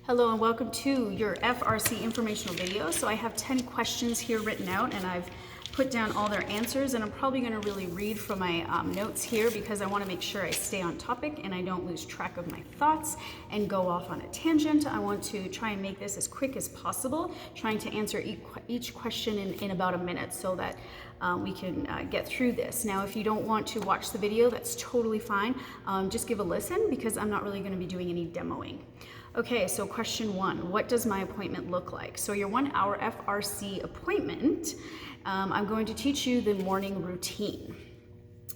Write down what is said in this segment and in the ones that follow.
Hello and welcome to your FRC informational video. So I have 10 questions here written out and I've put down all their answers, and I'm probably going to really read from my notes here because I want to make sure I stay on topic and I don't lose track of my thoughts and go off on a tangent. I want to try and make this as quick as possible, trying to answer each question in about a minute so that we can get through this. Now, if you don't want to watch the video, that's totally fine. Just give a listen because I'm not really going to be doing any demoing. Okay, so question one, what does my appointment look like? So your 1 hour FRC appointment, I'm going to teach you the morning routine.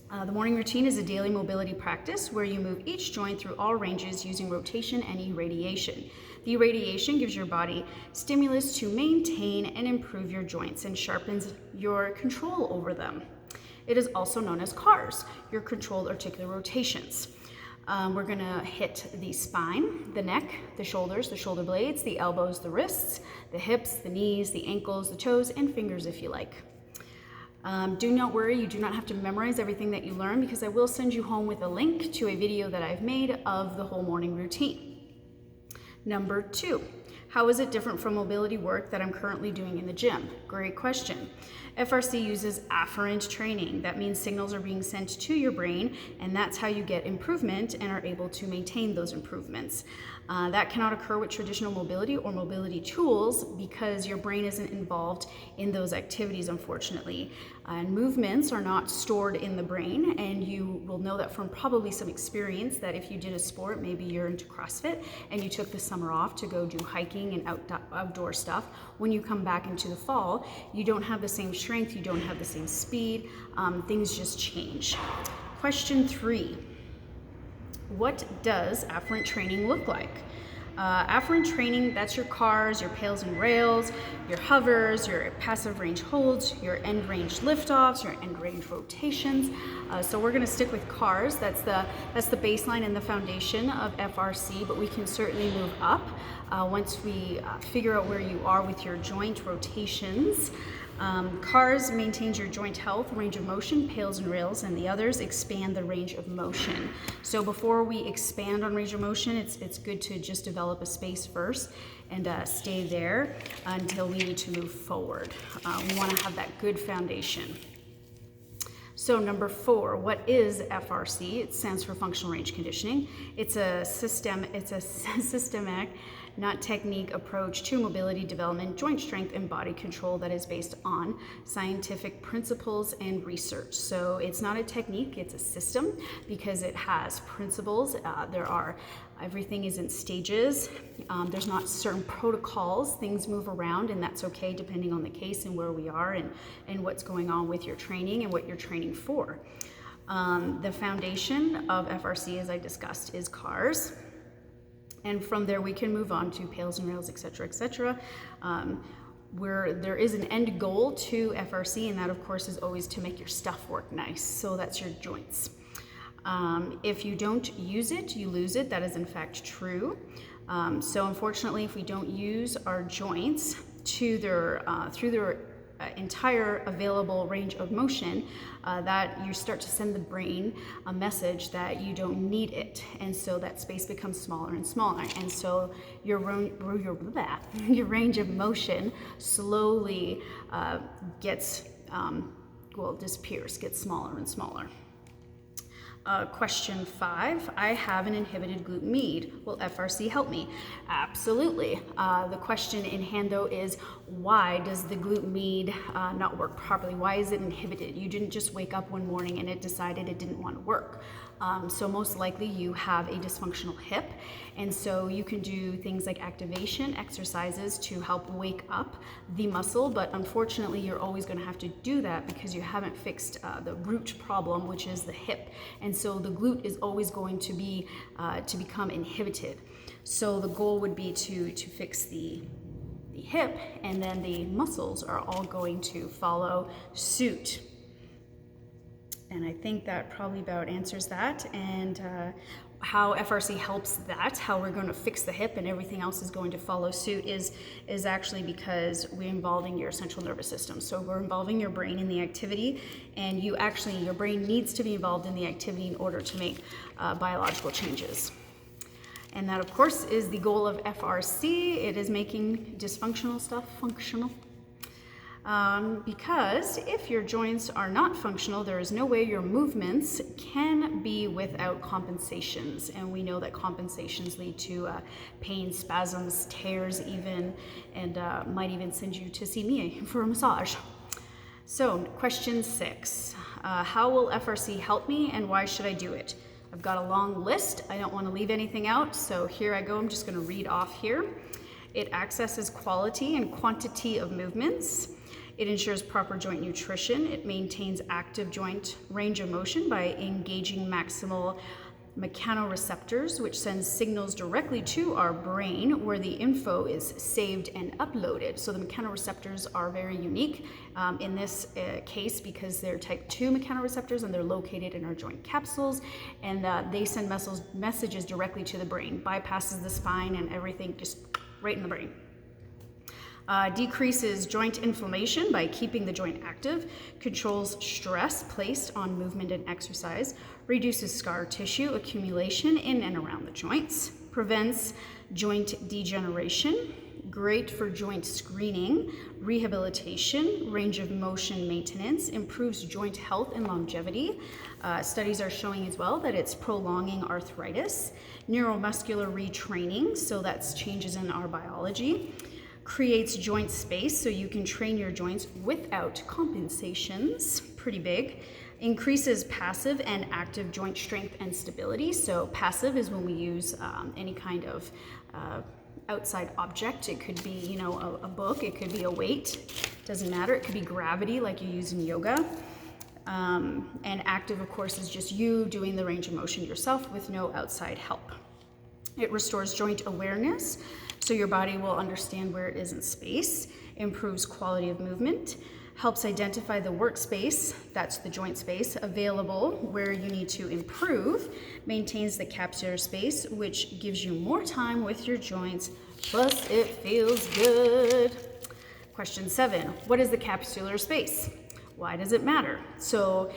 The morning routine is a daily mobility practice where you move each joint through all ranges using rotation and irradiation. The irradiation gives your body stimulus to maintain and improve your joints and sharpens your control over them. It is also known as CARs, your controlled articular rotations. We're gonna hit the spine, the neck, the shoulders, the shoulder blades, the elbows, the wrists, the hips, the knees, the ankles, the toes, and fingers if you like. Do not worry, you do not have to memorize everything that you learn because I will send you home with a link to a video that I've made of the whole morning routine. Number two, how is it different from mobility work that I'm currently doing in the gym? Great question. FRC uses afferent training. That means signals are being sent to your brain, and that's how you get improvement and are able to maintain those improvements. That cannot occur with traditional mobility or mobility tools because your brain isn't involved in those activities, unfortunately. And movements are not stored in the brain, and you will know that from probably some experience that if you did a sport, maybe you're into CrossFit, and you took the summer off to go do hiking and outdoor stuff, when you come back into the fall, you don't have the same strength, you don't have the same speed, things just change. Question three. What does afferent training look like? Afferent training, that's your CARs, your pails and rails, your hovers, your passive range holds, your end range liftoffs, your end range rotations. So we're going to stick with CARs. That's the baseline and the foundation of FRC, but we can certainly move up once we figure out where you are with your joint rotations. CARs maintains your joint health, range of motion, pails and rails, and the others expand the range of motion. So before we expand on range of motion, it's good to just develop a space first and stay there until we need to move forward. We want to have that good foundation. So number four, what is FRC? It stands for functional range conditioning. It's a systematic, not technique approach to mobility development, joint strength, and body control that is based on scientific principles and research. So it's not a technique, it's a system because it has principles. Everything is in stages. There's not certain protocols. Things move around, and that's okay depending on the case and where we are and what's going on with your training and what you're training for. The foundation of FRC, as I discussed, is CARs. And from there we can move on to pails and rails, etc., etc. Where there is an end goal to FRC, and that of course is always to make your stuff work nice. So that's your joints. If you don't use it, you lose it. That is in fact true. So unfortunately, if we don't use our joints to through their entire available range of motion, that you start to send the brain a message that you don't need it, and so that space becomes smaller and smaller, and so your range of motion slowly disappears, gets smaller and smaller. Question 5, I have an inhibited glute med. Will FRC help me? Absolutely. The question in hand though is, why does the glute med not work properly? Why is it inhibited? You didn't just wake up one morning and it decided it didn't want to work. So most likely you have a dysfunctional hip, and so you can do things like activation exercises to help wake up the muscle, but unfortunately you're always going to have to do that because you haven't fixed the root problem, which is the hip, and so the glute is always going to become inhibited. So the goal would be to fix the hip, and then the muscles are all going to follow suit. And I think that probably about answers that. And how FRC helps that, how we're going to fix the hip and everything else is going to follow suit is actually because we're involving your central nervous system. So we're involving your brain in the activity, and your brain needs to be involved in the activity in order to make biological changes. And that, of course, is the goal of FRC. It is making dysfunctional stuff functional. Because if your joints are not functional, there is no way your movements can be without compensations. And we know that compensations lead to pain, spasms, tears even, and might even send you to see me for a massage. So, question 6. How will FRC help me and why should I do it? I've got a long list. I don't want to leave anything out, so here I go. I'm just going to read off here. It accesses quality and quantity of movements. It ensures proper joint nutrition. It maintains active joint range of motion by engaging maximal mechanoreceptors, which sends signals directly to our brain where the info is saved and uploaded. So the mechanoreceptors are very unique in this case because they're type 2 mechanoreceptors and they're located in our joint capsules, and they send messages directly to the brain, bypasses the spine and everything, just right in the brain. Decreases joint inflammation by keeping the joint active, controls stress placed on movement and exercise, reduces scar tissue accumulation in and around the joints, prevents joint degeneration, great for joint screening, rehabilitation, range of motion maintenance, improves joint health and longevity. Studies are showing as well that it's prolonging arthritis, neuromuscular retraining, so that's changes in our biology, creates joint space so you can train your joints without compensations, pretty big, increases passive and active joint strength and stability. So passive is when we use any kind of outside object. It could be, you know, a book, it could be a weight, doesn't matter. It could be gravity like you use in yoga. And active, of course, is just you doing the range of motion yourself with no outside help. It restores joint awareness, so your body will understand where it is in space, improves quality of movement, helps identify the workspace, that's the joint space, available where you need to improve, maintains the capsular space, which gives you more time with your joints, plus it feels good. Question 7, what is the capsular space? Why does it matter? So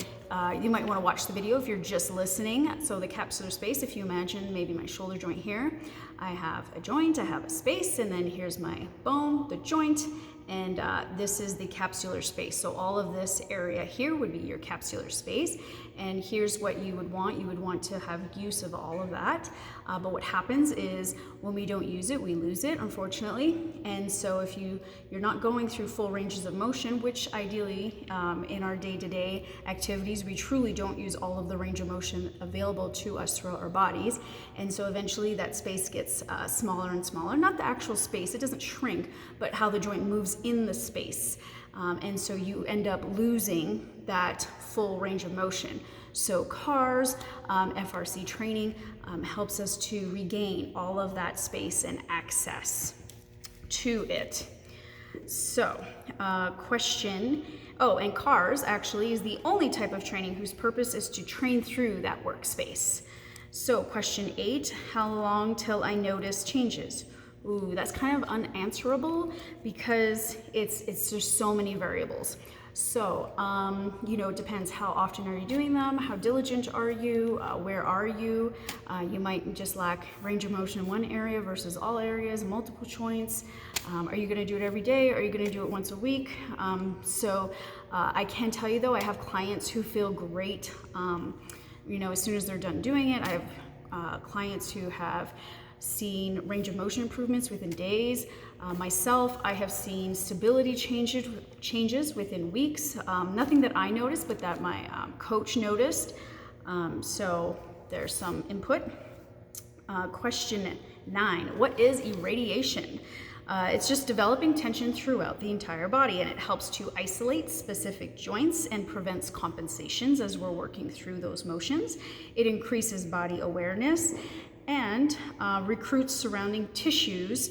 you might want to watch the video if you're just listening. So the capsular space, if you imagine maybe my shoulder joint here, I have a joint, I have a space, and then here's my bone, the joint, and this is the capsular space. So all of this area here would be your capsular space, and here's what you would want. You would want to have use of all of that, but what happens is when we don't use it, we lose it, unfortunately. And so if you're not going through full ranges of motion, which ideally in our day-to-day activities, we truly don't use all of the range of motion available to us throughout our bodies, and so eventually that space gets smaller and smaller. Not the actual space, it doesn't shrink, but how the joint moves in the space. And so you end up losing that full range of motion. So cars, FRC training helps us to regain all of that space and access to it. So and cars actually is the only type of training whose purpose is to train through that workspace. So question 8, how long till I notice changes? Ooh, that's kind of unanswerable because it's just so many variables. So, it depends how often are you doing them, how diligent are you, where are you? You might just lack range of motion in one area versus all areas, multiple joints. Are you gonna do it every day? Are you gonna do it once a week? I can tell you though, I have clients who feel great, as soon as they're done doing it. I have clients who have seen range of motion improvements within days. Myself, I have seen stability changes within weeks. Nothing that I noticed, but that my coach noticed. So there's some input. Question 9, what is irradiation? It's just developing tension throughout the entire body, and it helps to isolate specific joints and prevents compensations as we're working through those motions. It increases body awareness and recruits surrounding tissues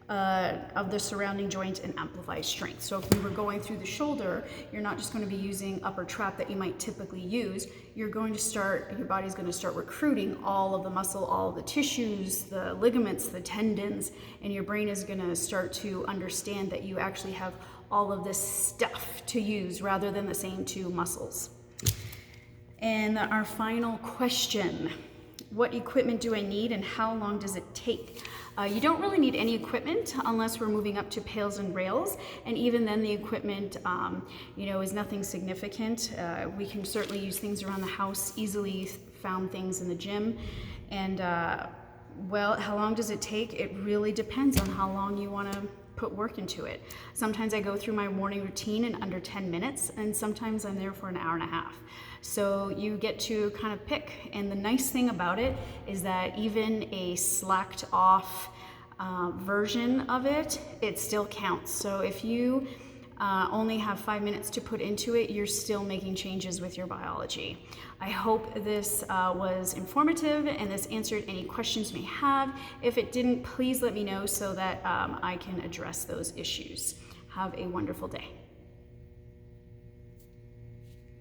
of the surrounding joint and amplifies strength. So if we were going through the shoulder, you're not just going to be using upper trap that you might typically use. Your body's going to start recruiting all of the muscle, all of the tissues, the ligaments, the tendons, and your brain is going to start to understand that you actually have all of this stuff to use rather than the same two muscles. And our final question. What equipment do I need and how long does it take? You don't really need any equipment unless we're moving up to pails and rails, and even then the equipment is nothing significant. We can certainly use things around the house, easily found things in the gym. And well, how long does it take? It really depends on how long you want to put work into it. Sometimes I go through my morning routine in under 10 minutes, and sometimes I'm there for an hour and a half. So you get to kind of pick. And the nice thing about it is that even a slacked off version of it, it still counts. So if you only have 5 minutes to put into it, you're still making changes with your biology. I hope this was informative and this answered any questions you may have. If it didn't, please let me know so that I can address those issues. Have a wonderful day.